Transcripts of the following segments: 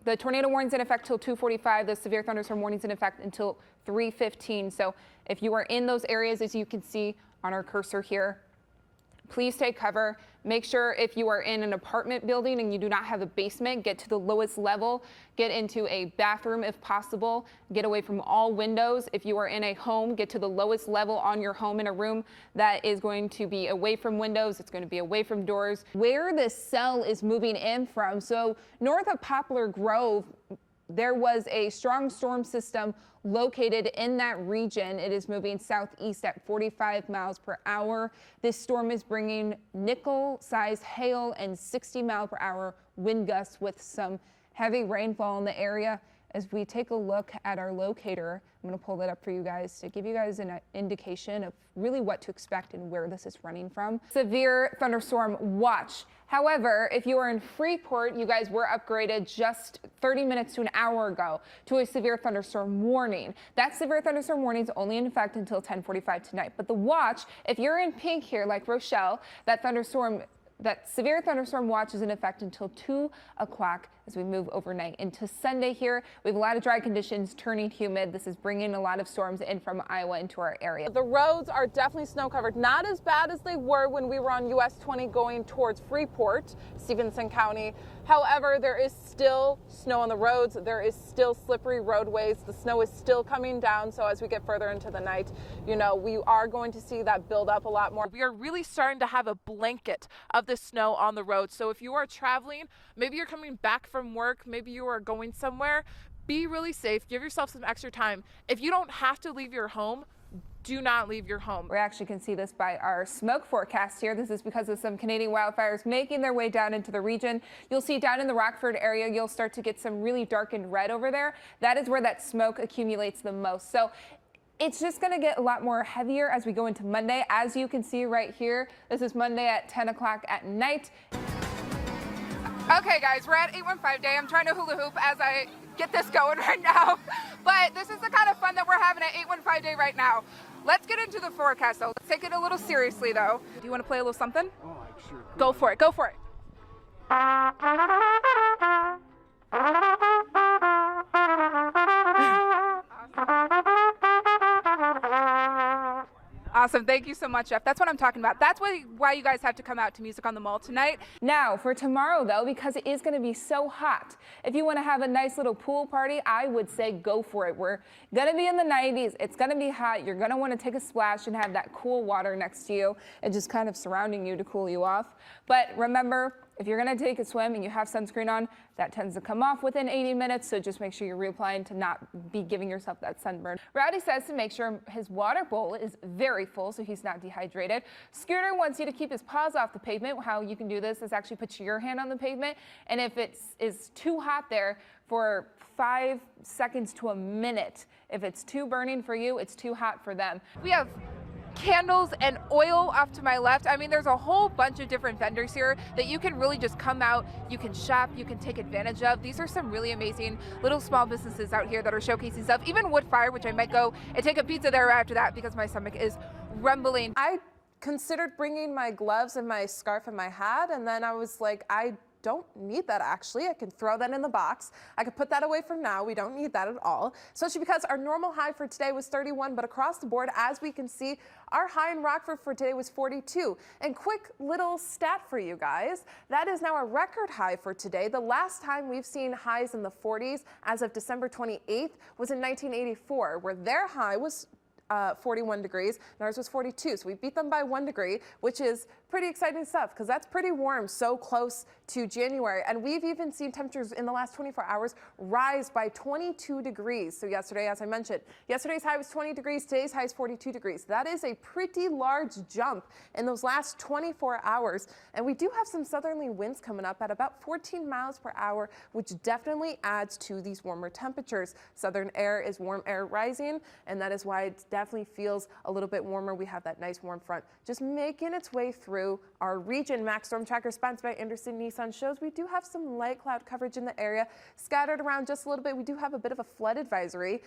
The tornado warning's in effect till 2:45. The severe thunderstorm warning's in effect until 3:15. So if you are in those areas, as you can see on our cursor here, please take cover. Make sure if you are in an apartment building and you do not have a basement, get to the lowest level, get into a bathroom if possible, get away from all windows. If you are in a home, get to the lowest level on your home in a room that is going to be away from windows. It's going to be away from doors. Where this cell is moving in from, so north of Poplar Grove, there was a strong storm system located in that region. It is moving southeast at 45 miles per hour. This storm is bringing nickel-sized hail and 60-mile-per-hour wind gusts with some heavy rainfall in the area. As we take a look at our locator, I'm going to pull that up for you guys to give you guys an indication of really what to expect and where this is running from. Severe thunderstorm watch. However, if you are in Freeport, you guys were upgraded just 30 minutes to an hour ago to a severe thunderstorm warning. That severe thunderstorm warning is only in effect until 10:45 tonight. But the watch, if you're in pink here, like Rochelle, that severe thunderstorm watch is in effect until 2 o'clock as we move overnight into Sunday here. We have a lot of dry conditions turning humid. This is bringing a lot of storms in from Iowa into our area. The roads are definitely snow covered, not as bad as they were when we were on US 20 going towards Freeport, Stevenson County. However, there is still snow on the roads. There is still slippery roadways. The snow is still coming down. So as we get further into the night, you know, we are going to see that build up a lot more. We are really starting to have a blanket of the snow on the road. So if you are traveling, maybe you're coming back from work, maybe you are going somewhere, be really safe. Give yourself some extra time. If you don't have to leave your home, do not leave your home. We actually can see this by our smoke forecast here. This is because of some Canadian wildfires making their way down into the region. You'll see down in the Rockford area, you'll start to get some really darkened red over there. That is where that smoke accumulates the most. So it's just going to get a lot more heavier as we go into Monday. As you can see right here, this is Monday at 10 o'clock at night. Okay, guys, we're at 815 day. I'm trying to hula hoop as I get this going right now. But this is the kind of fun that we're having at 815 day right now. Let's get into the forecast, though. Let's take it a little seriously, though. Do you want to play a little something? Oh, sure. Go for it. Go for it. Awesome. Thank you so much, Jeff. That's what I'm talking about. That's why you guys have to come out to Music on the Mall tonight. Now, for tomorrow, though, because it is going to be so hot, if you want to have a nice little pool party, I would say go for it. We're going to be in the 90s. It's going to be hot. You're going to want to take a splash and have that cool water next to you and just kind of surrounding you to cool you off. But remember, if you're going to take a swim and you have sunscreen on, that tends to come off within 80 minutes, so just make sure you're reapplying to not be giving yourself that sunburn. Rowdy says to make sure his water bowl is very full so he's not dehydrated. Scooter wants you to keep his paws off the pavement. How you can do this is actually put your hand on the pavement, and if it is too hot there, for 5 seconds to a minute. If it's too burning for you, it's too hot for them. We have candles and oil off to my left. I mean, there's a whole bunch of different vendors here that you can really just come out, you can shop, you can take advantage of. These are some really amazing little small businesses out here that are showcasing stuff. Even Woodfire, which I might go and take a pizza there after that because my stomach is rumbling. I considered bringing my gloves and my scarf and my hat, and then I was like, I don't need that actually. I can throw that in the box. I could put that away from now. We don't need that at all, especially because our normal high for today was 31, but across the board, as we can see, our high in Rockford for today was 42. And quick little stat for you guys, that is now a record high for today. The last time we've seen highs in the 40s as of December 28th was in 1984, where their high was 41 degrees, and ours was 42. So we beat them by 1 degree, which is pretty exciting stuff because that's pretty warm so close to January. And we've even seen temperatures in the last 24 hours rise by 22 degrees. So yesterday, as I mentioned, yesterday's high was 20 degrees. Today's high is 42 degrees. That is a pretty large jump in those last 24 hours. And we do have some southerly winds coming up at about 14 miles per hour, which definitely adds to these warmer temperatures. Southern air is warm air rising, and that is why it definitely feels a little bit warmer. We have that nice warm front just making its way through. through our region. Max Storm Tracker sponsored by Anderson Nissan shows we do have some light cloud coverage in the area, scattered around just a little bit. We do have a bit of a flood advisory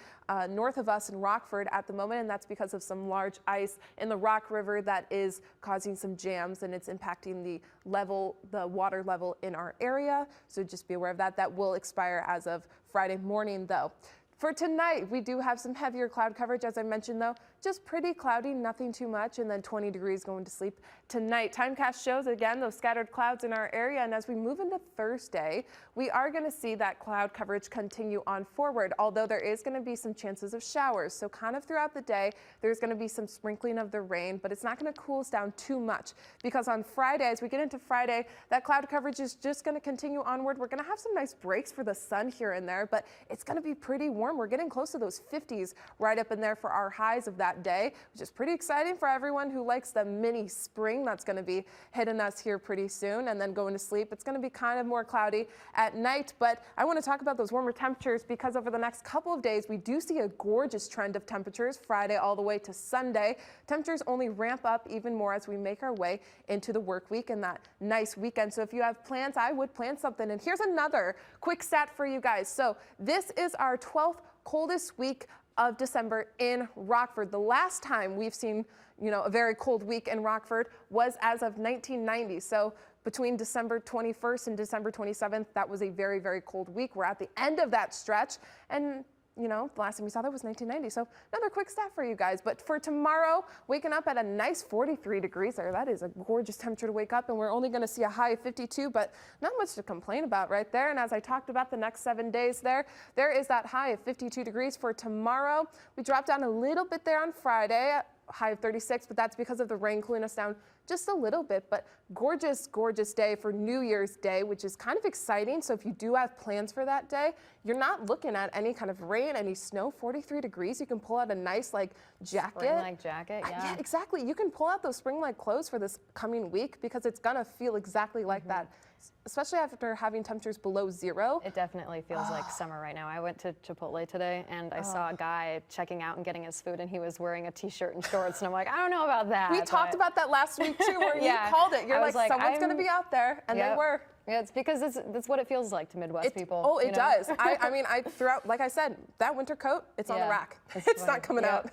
north of us in Rockford at the moment, and that's because of some large ice in the Rock River that is causing some jams, and it's impacting the water level in our area. So just be aware of that. That will expire as of Friday morning, though. For tonight, we do have some heavier cloud coverage, as I mentioned, though. Just pretty cloudy, nothing too much, and then 20 degrees going to sleep tonight. Timecast shows, again, those scattered clouds in our area, and as we move into Thursday, we are going to see that cloud coverage continue on forward, although there is going to be some chances of showers. So kind of throughout the day, there's going to be some sprinkling of the rain, but it's not going to cool us down too much, because on Friday, as we get into Friday, that cloud coverage is just going to continue onward. We're going to have some nice breaks for the sun here and there, but it's going to be pretty warm. We're getting close to those 50s right up in there for our highs of that day, which is pretty exciting for everyone who likes the mini spring that's going to be hitting us here pretty soon. And then going to sleep, it's going to be kind of more cloudy at night. But I want to talk about those warmer temperatures, because over the next couple of days, we do see a gorgeous trend of temperatures Friday all the way to Sunday. Temperatures only ramp up even more as we make our way into the work week and that nice weekend. So if you have plans, I would plan something. And here's another quick stat for you guys. So this is our 12th coldest week of December in Rockford. The last time we've seen, a very cold week in Rockford was as of 1990. So between December 21st and December 27th, that was a very, very cold week. We're at the end of that stretch, and the last time we saw that was 1990. So another quick stat for you guys. But for tomorrow, waking up at a nice 43 degrees there. That is a gorgeous temperature to wake up, and we're only going to see a high of 52, but not much to complain about right there. And as I talked about the next 7 days there is that high of 52 degrees for tomorrow. We dropped down a little bit there on Friday, high of 36, but that's because of the rain cooling us down just a little bit. But gorgeous, gorgeous day for New Year's Day, which is kind of exciting. So if you do have plans for that day, you're not looking at any kind of rain, any snow. 43 degrees, you can pull out a nice jacket. Spring-like jacket, yeah. Yeah, exactly. You can pull out those spring-like clothes for this coming week, because it's gonna feel exactly like that, especially after having temperatures below zero. It definitely feels like summer right now. I went to Chipotle today, and I saw a guy checking out and getting his food, and he was wearing a t-shirt and shorts, and I'm like, I don't know about that. We talked about that last week too, where you called it. You're like, someone's going to be out there, and they were. Yeah, it's because that's what it feels like to Midwest people. Oh, it does. I mean, I throughout, like I said, that winter coat, it's on the rack. It's not coming out.